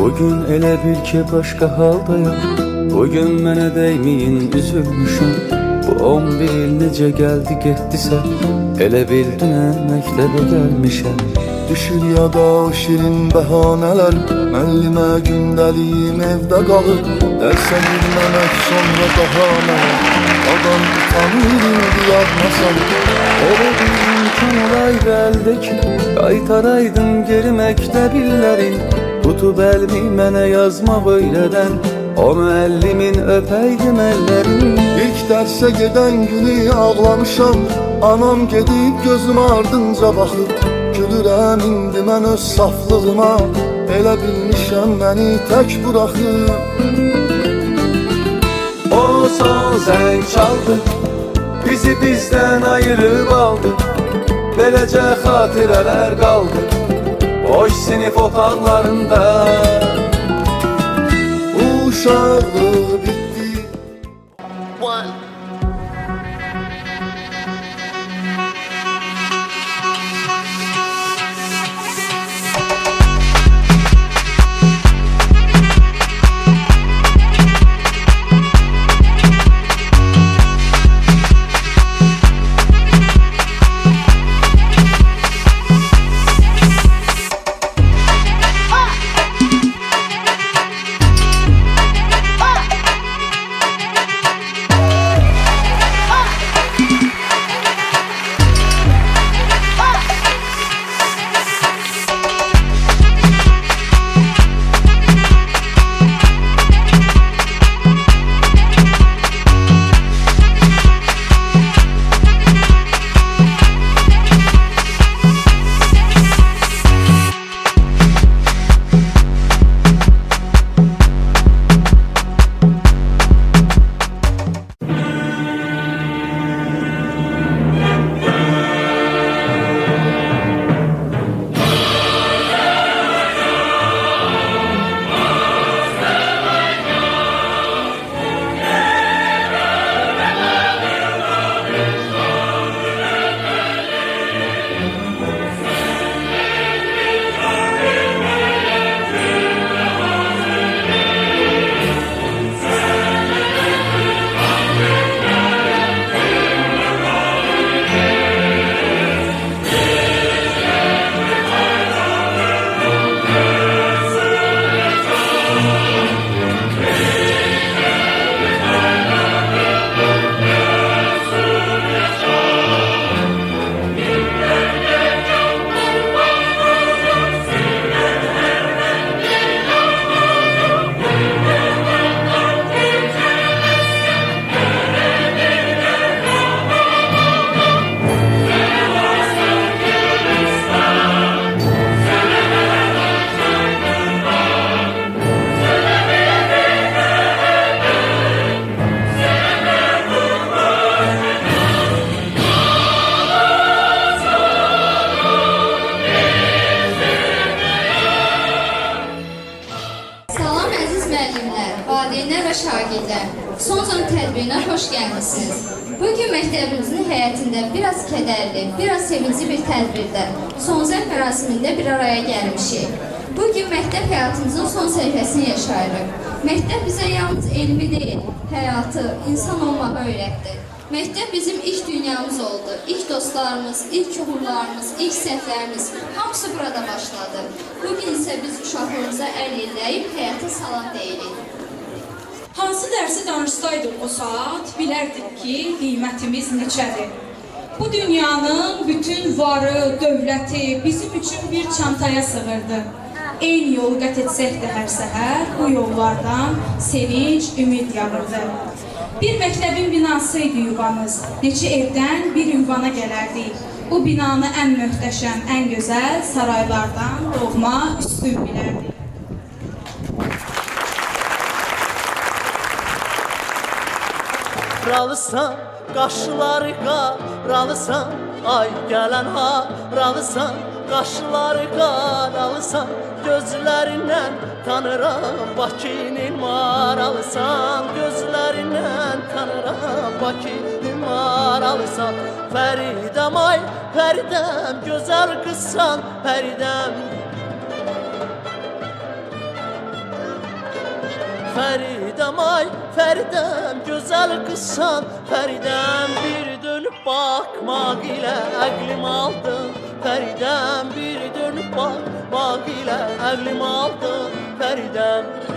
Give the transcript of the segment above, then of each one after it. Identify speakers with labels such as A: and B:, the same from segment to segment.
A: Bugün elə bil ki başqa haldayam. Bugün mənə dəyməyin üzülmüşəm. Bu 11 il necə gəldi getdisə, elə bil dünən məktəbə gəlmişəm.
B: Düşür yada o şirin bəhanələr, müəllimə gündəliyim evdə qalır. Dərsə girməmək sonra daha mənə, adam utanır indi yazmasam.
A: Elə bir imkan olaydı əldə ki, qaytaraydım geri məktəb illərin. Tutub əlmi mənə yazmaq öylədən, o müəllimin öpəydim əllərin.
B: İlk dərsə gedən günü ağlamışam, anam gedib gözüm ardınca baxır. Gülürəm indi mən öz saflığıma, elə bilmişəm məni tək buraxır.
A: O son zəng çaldı, bizi bizdən ayırıb aldı. Beləcə xatirələr qaldı boş sinif otaqlarında.
B: Uşaqlığı bitti.
C: Valideynlər və şagirdlər, son zon tədbirinə xoş gəlmişsiniz. Bugün məktəbimizin həyətində biraz kədərli, biraz sevinci bir tədbirdə, son zon mərasimində bir araya gəlmişik. Bugün məktəb həyatımızın son səhifəsini yaşayırıq. Məktəb bizə yalnız elmi deyil, həyatı, insan olmağı öyrətdi. Məktəb bizim ilk dünyamız oldu. İlk dostlarımız, ilk uğurlarımız, ilk səhvlərimiz hamısı burada başladı. Bugün isə biz uşaqlığımıza əl elləyib həyata salam deyirik.
D: Hansı dərsi danışsaydıq o saat, bilərdik ki, qiymətimiz neçədir. Bu dünyanın bütün varı, dövləti bizim üçün bir çantaya sığırdı. Eyni yolu qət etsək də hər səhər bu yollardan sevinç, ümid yağırdı. Bir məktəbin binasıydı yuvanız, neçə evdən bir ünvana gələrdik. Bu binanı ən möhtəşəm, ən gözəl saraylardan doğma üstün bilərdik.
E: Ralısan, qaşları qaralısan, ay gələn haralısan, qaşları qaralısan, gözlərindən tanıram Bakının maralısan, gözlərindən tanıram Bakının maralısan. Fəridəm ay, Fəridəm, gözəl qızsan, Fəridəm. Feridem ay Feridem gözəl qızsan Feridem bir dönüp bakmaq ilə əqlim aldın Feridem bir dönüp bakmaq ilə əqlim aldın Feridem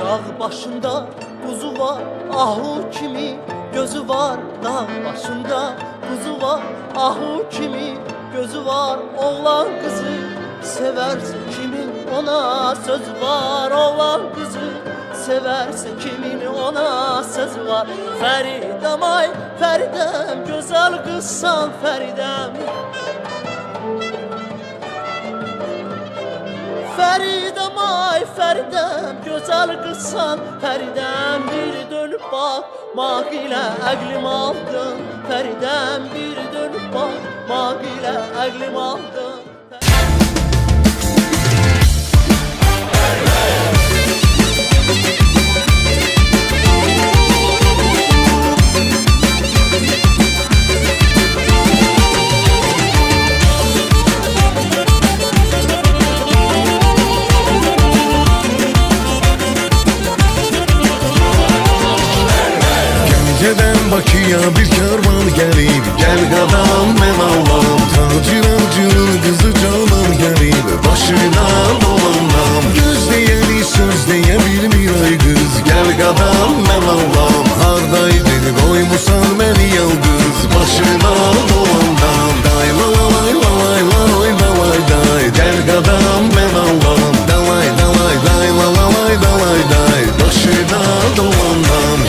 E: Dağ başında kuzu var, ahu kimi gözü var. Dağ başında kuzu var, ahu kimi gözü var. Oğlan kızı seversin kimin ona söz var. Oğlan kızı seversin kimin ona söz var. Feridem ay Feridem güzel kızsan Feridem Feridem ay Feridem gözəl qızsan Feridem bir dönüp bakmaq ilə əqlim aldın Feridem bir dönüp bakmaq ilə əqlim aldın
F: Geceden Bakıya bir kervan gelip gel qadam mən Allahım Tacir avcının kızı canan gelip başına dolanam Gözleyeni söz deyə bilmir ay kız gel qadam mən Allahım Hardaydın qoymusan məni yalqız başına dolanam Day la la lay la lay la oy da lay day gel qadam mən Allahım Dalay dalay day la la lay da lay day başına dolanam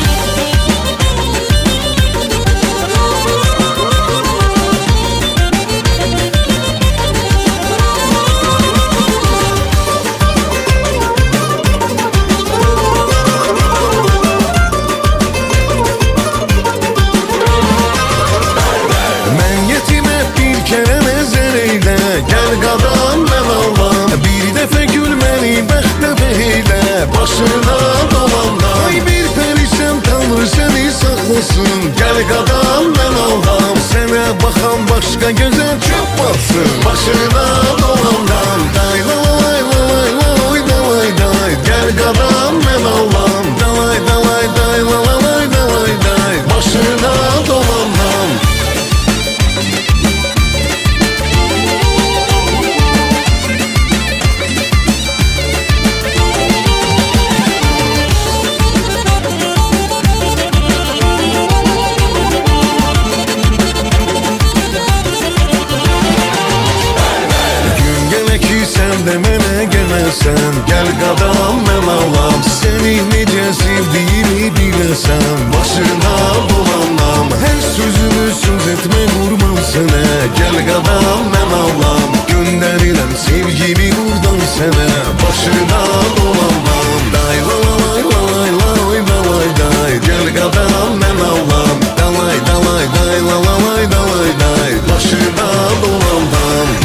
F: Başına dolanda Ay bir perişan tanrı seni saklasın Gel qadam mən Allahım Sənə baxan başqa gözə çox batsın Başına dolandan Day la la lay la lay la oy da lay day Gel qadam mən Allahım Dalay dalay day la la lay da lay day Başına dolandan Sen gel qadam mən Allahım Seni necə sevdiyimi biləsən Başına dolanam Hər sözümü söz etmə qurban sənə Gel qadam mən Allahım Göndəriləm sevgimi buradan sənə Başına dolanam Day la la lay la lay la oy da lay day Gel qadam mən Allahım Dalay dalay day la la lay da lay day Başına dolanam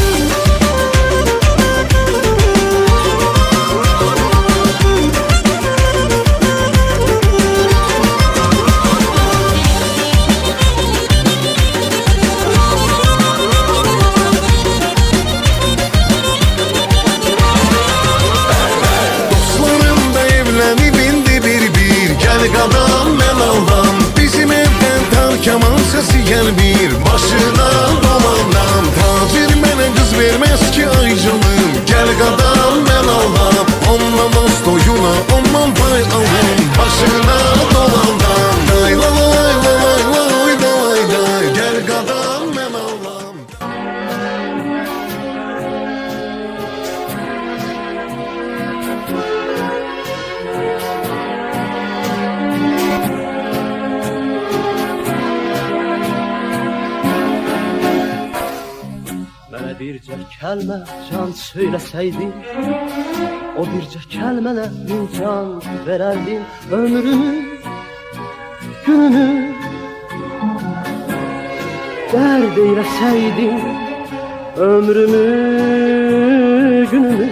F: Gel bir başına dolanam Tacir mənə qız verməz ki ay canım Gel qadam mən Allahım Ondan dost oyuna ondan pay alım Başına dolanam Day la la lay la lay la oy da lay day Gel qadam mən Allahım
E: Bircə kəlmə can söyləsəydin O bircə kəlmənə min can verərdin Ömrümü, gününü dərd eyləsəydin Ömrümü, gününü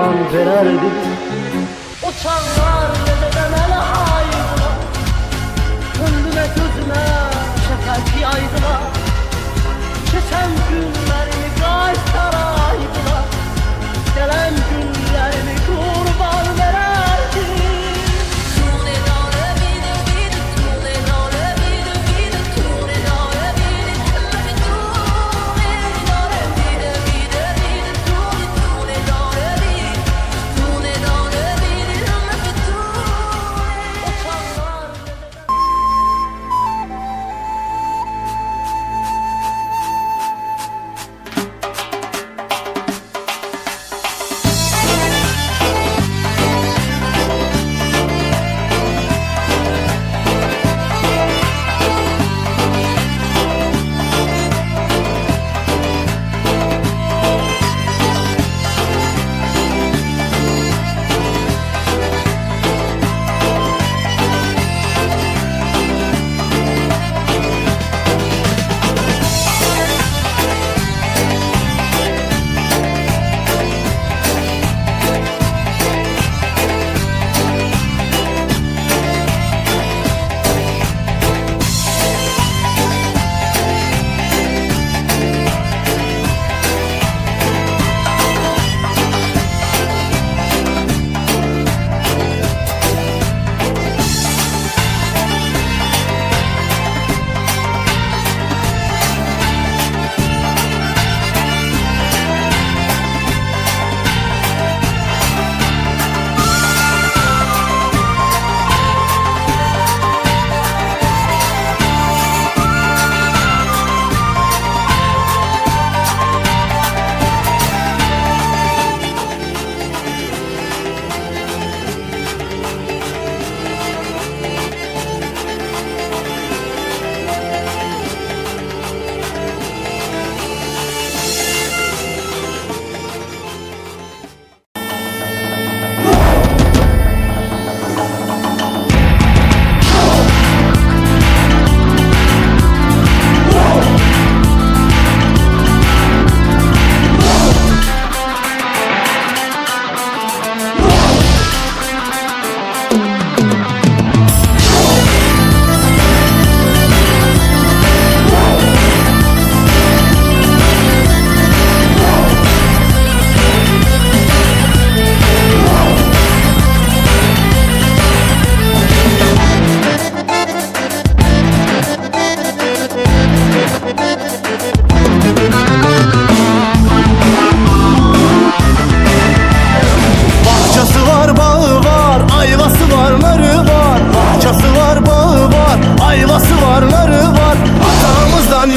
E: zaman vererdim. O çağlar dededen ele aydılar, gönlüme gözüme şefek yaydılar. Geçen günlerimi qaytaraydılar, gelen günlerimi kurban vererdim.
G: Tourner dans le vide, vide, tourner dans le vide, vide, tourner dans le vide, me fait tourner dans le vide, vide, vide, tourner dans le vide, tourner dans le vide, me fait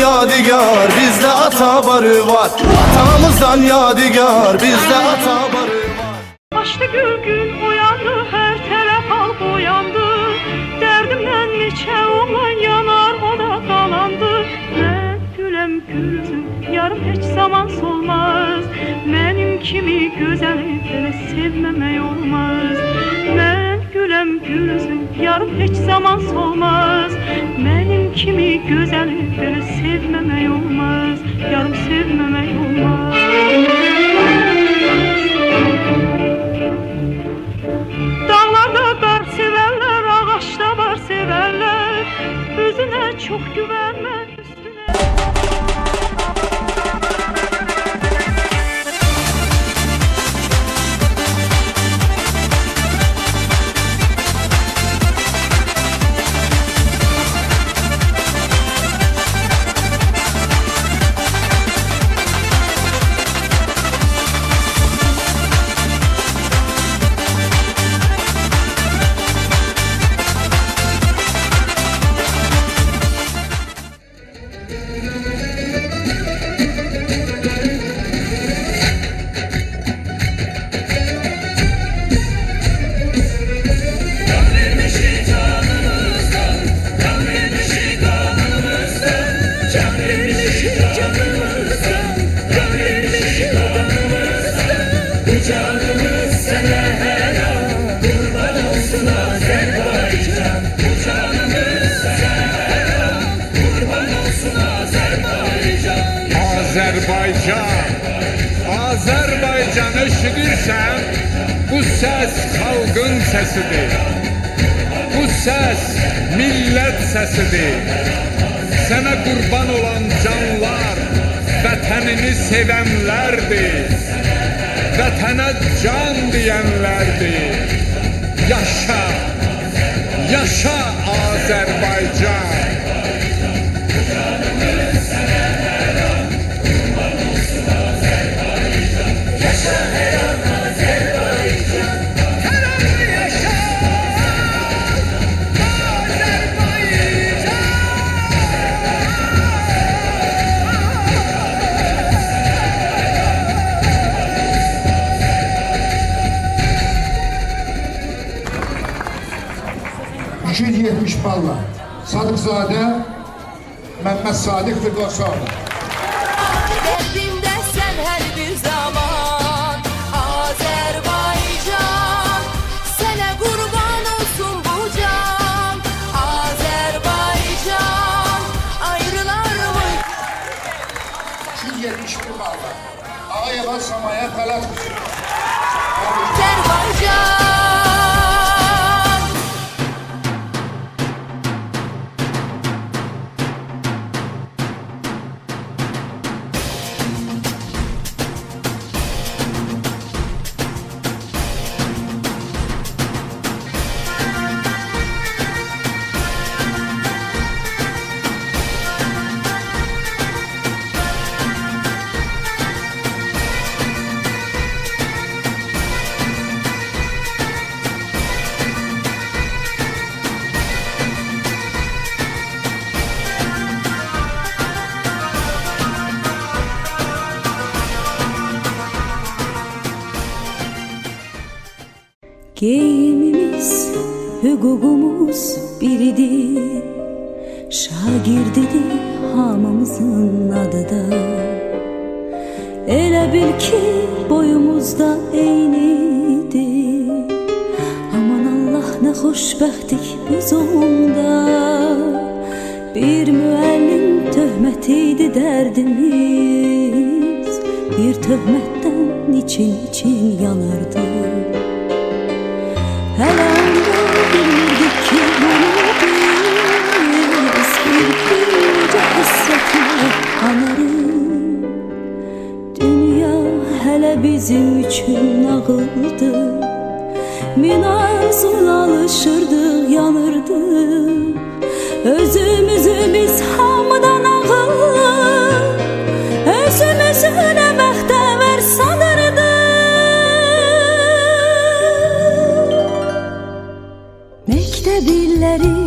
B: yadigar, bizde ata barı var. Atamızdan yadigar, bizde ata barı var.
H: Açtı gün uyandı, her tərəf halk uyandı. Dərdimdən neçə oğlan yanar, o da qalandı. Mən güləm gülsün, yarım heç zaman solmaz. Mənim kimi gözəli belə sevməmək olmaz. Mən güləm gülsün, yarım heç zaman solmaz. Mənim kimi gözəli belə sevməmək olmaz. Yarım sevməmək olmaz. Dağlarda qar sevərlər, ağaçda var sevərlər. Özünə çox güvənmə, üstünə.
F: Azerbaycan,
I: Azərbaycanı eşidirsən, bu səs xalqın səsidir. Bu səs millət səsidir. Sənə qurban olan canlar vətənini sevənlərdir. Vətənə can deyənlərdir. Yaşa, yaşa Azərbaycan.
J: $270 balla Sadıqzadə Məhəmməd Sadiq Firdovsoğlu.
G: Qəlbimdə sən hər bir zaman Azərbaycan, sənə qurban olsun bu can. Azərbaycan, ayrılar mı?
J: $271 balla Ağayeva Samaya Fələt Qızı.
G: Azərbaycan.
K: Geyimimiz, hüququmuz biridir. Şagirdidir hamımızın adıda. Elə bil ki boyumuzda eynidir. Aman Allah nə xoşbəxtlik biz onda. Bir müəllim töhmətiydi dərdimiz. Bir töhmətdən için yanardı. Hələ onda bilirdik ki bunu biz bir gecə həsrətlə anarıq. Dünya hələ bizim üçün nağıldır. Min arzular alışırdıq, yanırdıq. Özümüzü biz hamıdan ağıllı, özümüzü nə bəxtəvər sanırdıq. Məktəb illəri,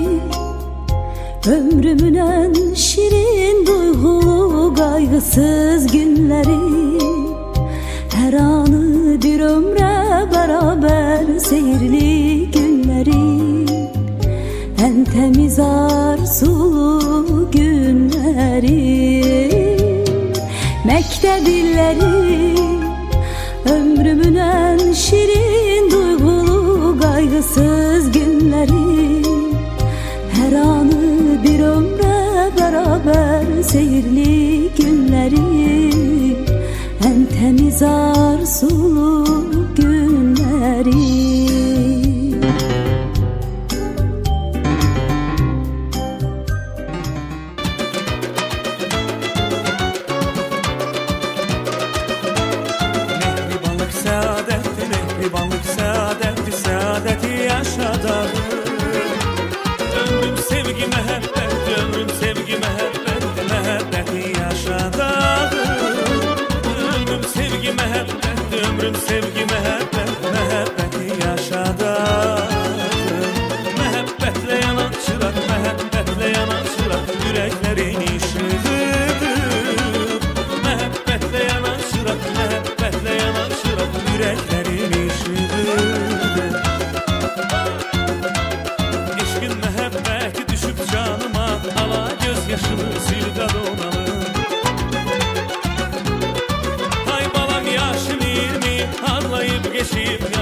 K: ömrümün ən şirin duyğulu qayğısız günləri. Hər anı bir ömrə bərabər seyirli günləri. Ən təmiz arzulu günləri. Məktəb illəri, ömrümün ən şirin duyğulu qayğısız günləri. Hər anı bir ömrə bərabər seyirli günləri. Ən təmiz arzulu günləri.
L: Mehribanlık saadettir, saadeti yaşadım. Ömrüm sevgi mehabbet, ömrüm sevgi mehabbet, mehabbeti yaşadım. Ömrüm sevgi mehabbet, ömrüm sevgi mehabbet, mehabbeti yaşadım. Mehabbetle yanan çırak, mehabbetle yanan çırak, yüreklerin ışığıdır. Mehabbetle yanan çırak, mehabbetle yanan çırak, yüreklerin ışığıdır. Eşkin mehabbeti düşüp canıma, ala gözyaşımı silga donalım. Hay balam yaşım 20, ağlayıp geçip